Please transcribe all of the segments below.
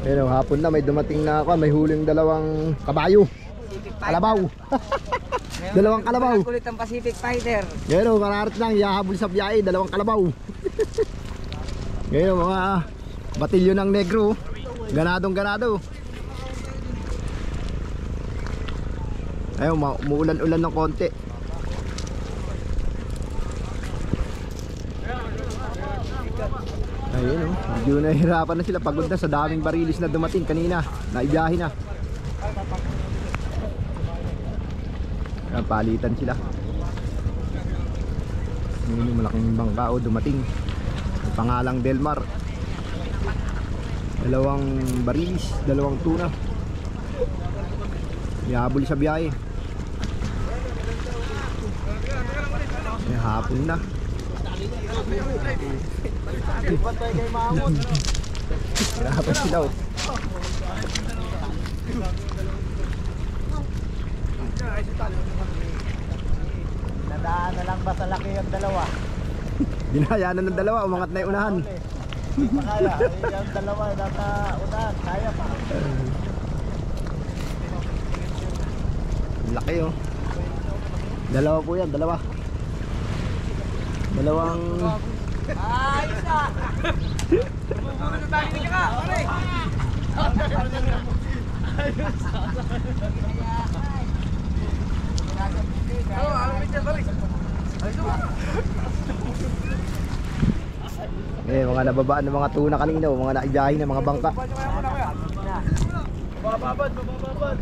Ayun, hapon na may dumating na ako, may huling dalawang kabayo. Kalabaw. Dalawang kalabaw. Kulit ang Pacific Fighter. Ayun, mararat lang, yahabol sa biyahe, dalawang kalabaw. Ayun, mga batilyon ng negro. Ganadong ganado. Ayun, umuulan-ulan ng konti. Ayun, medyo nahihirapan na sila, pagod na sa daming barilis na dumating kanina, naibiyahe na. Palitan sila. Ayun yung malaking bangka dumating, pangalang Delmar. Dalawang barilis, dalawang tuna. Ihabol sa biyahe. Hapon na. Hirapan sila. Nadaan na lang ba sa laki yung dalawa? Dinayaanan ng dalawa, umangat na yung unahan. Kaya, yung dalawa nasa unahan, kaya pa. Laki oh. Dalawa po yan, dalawa. Dalawang... Ayos na! Buburo na tayo niya ka, pare! Mga nababaan ng mga tuna kanina, mga naibiyahe na mga bangka. Bababad, bababad!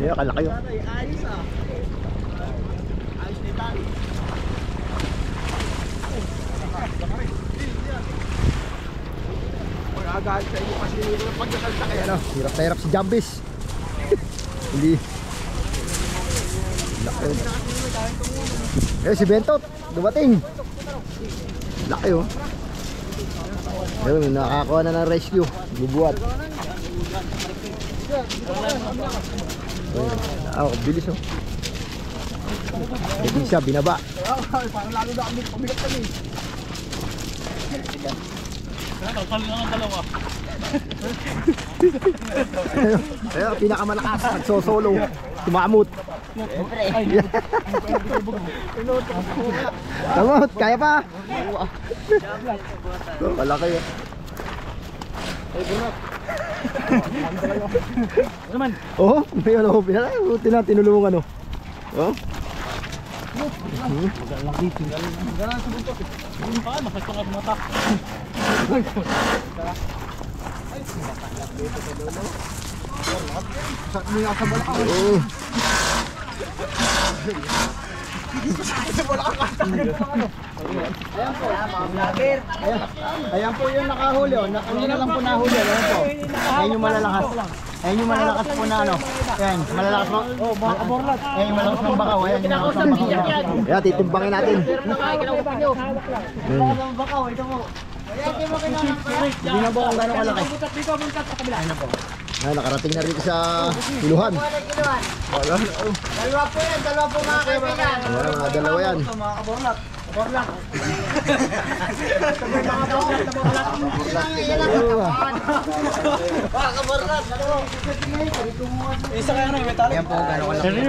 Ayan, kalaki yun. Ayos ah! Ayos ni Tani. Mag-aagahan sa inyo kasi hindi ko na pagkakalta kaya. Ano, hirap na hirap si Jambis. Hindi. Laki yun. Eh, si Bentot, dumating. Laki yun. Ayun, nakakuha na ng rescue. Bubuhat. Bilis oh. Hindi siya, binaba. Parang lalo na kami pabigat kami. Kalkal na ang dalawa. Ayun, pinakamalakas, nagsosolo. Tumamot. Tamot, kaya pa. Malaki yun. Naman. Oh, may ano, buti na tinulungan oh. Oh. Magalang dito. Magalang sa buntot. Hindi pa, masakit ang mata. Saan mo yung asabal ka? Oh. Ayan po, mga vlogger. Ayan po yung nakahuli oh. Ano na lang po nahuli. Ayan po. Ayan yung malalakas. Ayan yung malalakas po na ano. Ayan, malalakas mo. Oh, mga kaborlat. Ayan yung malalakas ng bakaw. Ayan yung malalakas ng bakaw. Ayan, titimbangin natin. Kinakausap nyo. Mga bakaw, ito po. Hindi na po kung gano'ng kalaki. Ayan na po. Ayan, nakarating na rin sa Iluhan. Wala na oh. Dalawa po yan, dalawa po mga kaibigan. Ayan, mga dalawa yan. Mga kaborlat. Kaborlat. Mga kaborlat. Isa kaya na yung metal? Ayan po, gano'ng kalaki.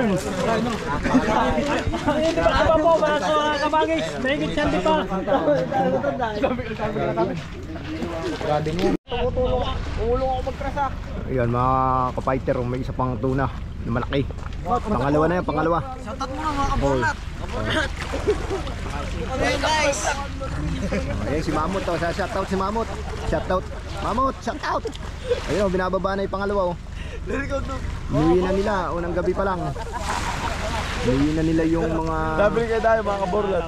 Apa po, mga kabagay. Mahigit siya di pa. Grabe niya. Umulong ako magkrasa. Ayan mga kapighter, may isa pang tuna na malaki. Pangalawa na yan, pangalawa. Shoutout mo na mga kaborlat. Okay guys. Ayan si Mamut oh, shoutout si Mamut. Shoutout. Mamut, shoutout. Ayun oh, binababa na yung pangalawa oh. Inuwi na nila, unang gabi pa lang. Inuwi na nila yung mga Sabi kayo tayo mga kaborlat.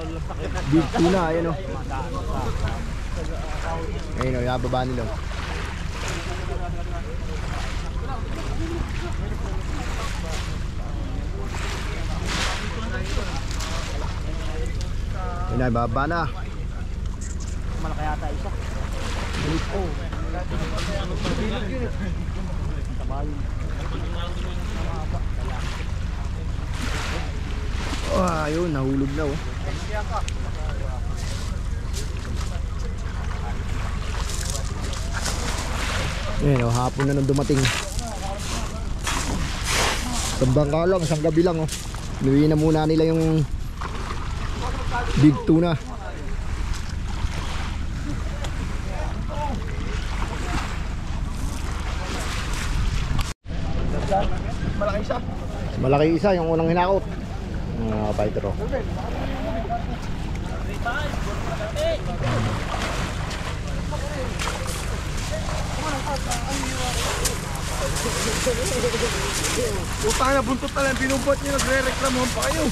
big tuna, ayun oh. Ayun oh, binababa nila. Ayun na, baba na. Malaki yata isa. Bilis po. Tabayo. Ayun, nahulog na oh. Ayan oh, hapon na nang dumating. Isang bangka lang, isang gabi lang oh. Inuwi na muna nila yung big tuna. Malaki isa. Malaki isa, yung unang hinakot. Fighter oh. Utang na buntot na lang, binubot nyo, nagre-reklamuhan pa kayo.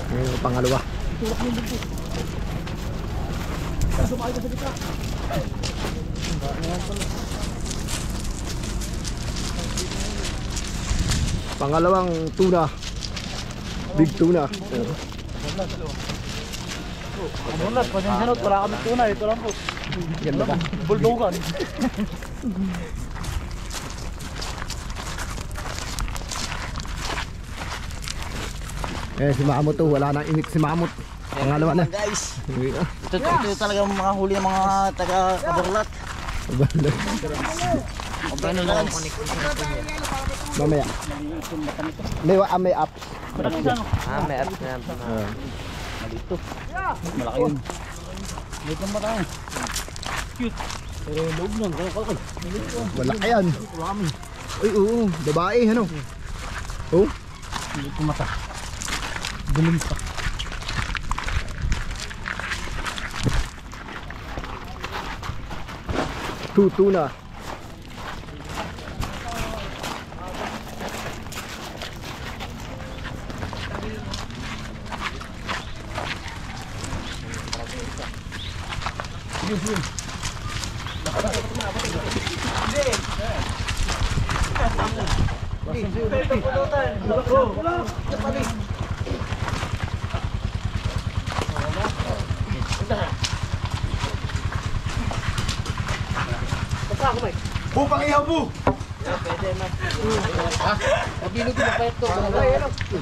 Ayan yung pangalawa. Pangalawang tuna. Big tuna. Bunot, pasinsanot, wala kami tuna, ito lang po. Ganda ka. Buldogan. Si Mamut to, wala nang imik si Mamut. Pangalawa na. Guys, ito talaga mga huli ng mga taga-kabarlat. Ano lang. Mamaya. May up. May apps na yan. Malito. Malaki yun. Malito mo tayo. Cute. Pero yung loob nun, kalakal. Wala yan. Uy, oo. Babae, ano? Oh? Malito mata. Bulimpak. Tuna. Bupang ihaw bu!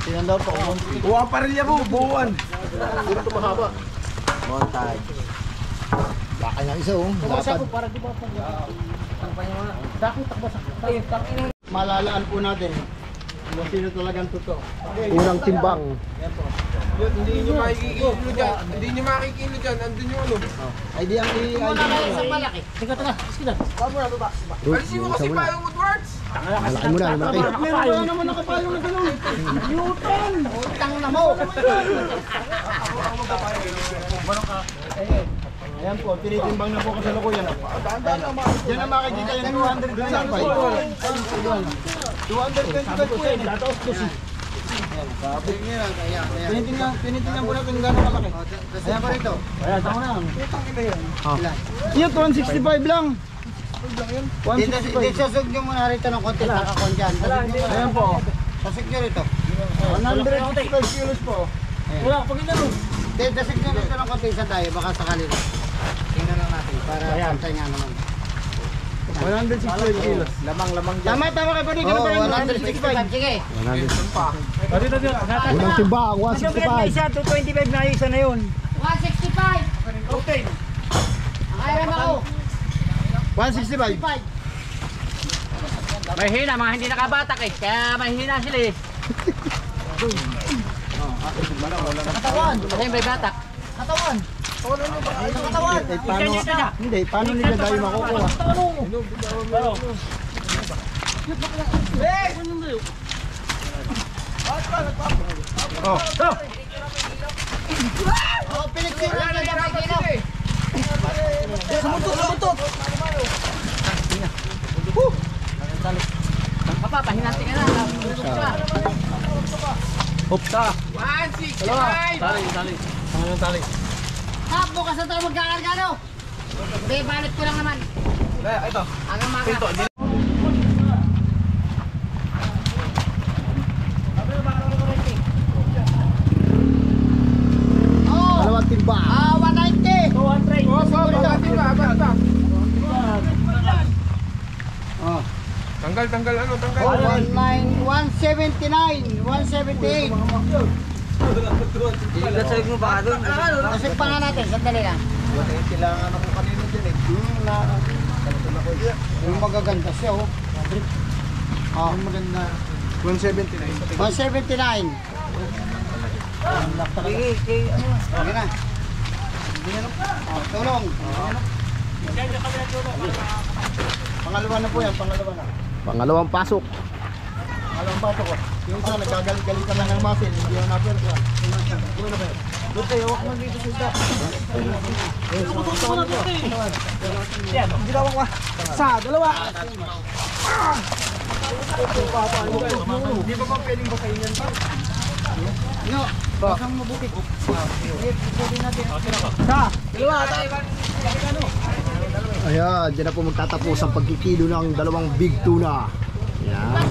Tinandaw pa kung Buwang parilya bu, buwan! Montage. Baka ng isa oh. Lapad. para di ba pang dako takbo sa Malalaan po natin kung sino talagang totoo. Unang timbang. Hindi nyo makikilo dyan, hindi nyo makikilo dyan, andun yung ano. Ay di ang malaki. Tingnan tanga, sige. Alisin mo kasi pa yung Woodwards! malaki muna, malaki. Meron ba naman nakapayong na gano'n? Newton! Utang na mo. Ayan po, tinitimbang na po kasalukuyan. Diyan na makikita yung 225 po yan. Tinitingnan po natin gano'ng kalaki. Ayan pa rito. Ayan, tama na. Yung 165 lang. Sasog nyo muna rito ng konti, nakakon dyan. Ayan po. Sasog nyo rito. 165 kilos po. Wala, pag inano. Dasig nyo rito ng konti sa tayo, baka sakali na. Tingnan lang natin, para pantay nga naman. 165 kilos. Lamang dyan. Tama kayo pa rin. Oo, 165. Sige. Unang timbang, 165. Isa, 225 na isa na yun. 165. Okay. Kaya na ako. 165. 65. May hina, mga hindi nakabatak eh. Kaya may hina sila eh. Katawan. Kasi may batak. Katawan. Katawan. Paano nila dahil makukuha? Oh, pinagsinan na lang may kinaw. Sumutot! Papa, pahinanti ka na. Hopta! 165! Tali. Hap, bukas na tayo magkakargano. Hindi, balit ko lang naman. Ito. Hanggang maga. Dalawang timbang. 190. 200. Basta. Oh. Tanggal, tanggal ano, tanggal. 179, 178. Ilasag mo ba doon? Kasi pa nga natin, sandali lang. Sila ano ko kanina dyan eh. Yung magaganda siya, oh. Oh, Maganda. 179. 179. Sige, Okay na. Oh, tulong. Pangalawa na po yan, pangalawa na. Pangalawang pasok. Pangalawa pa ko. Yung isa, nagagalit-galitan lang ng muscle. Hindi yung napirsa. Doon tayo, huwag mo dito sila. Sa, dalawa. Hindi ba ba pwedeng basahin yan pa? No, basang mabuti. Pwede natin. Ayan, dyan na po magtatapos ang pagkikilo ng dalawang big tuna. Ayan.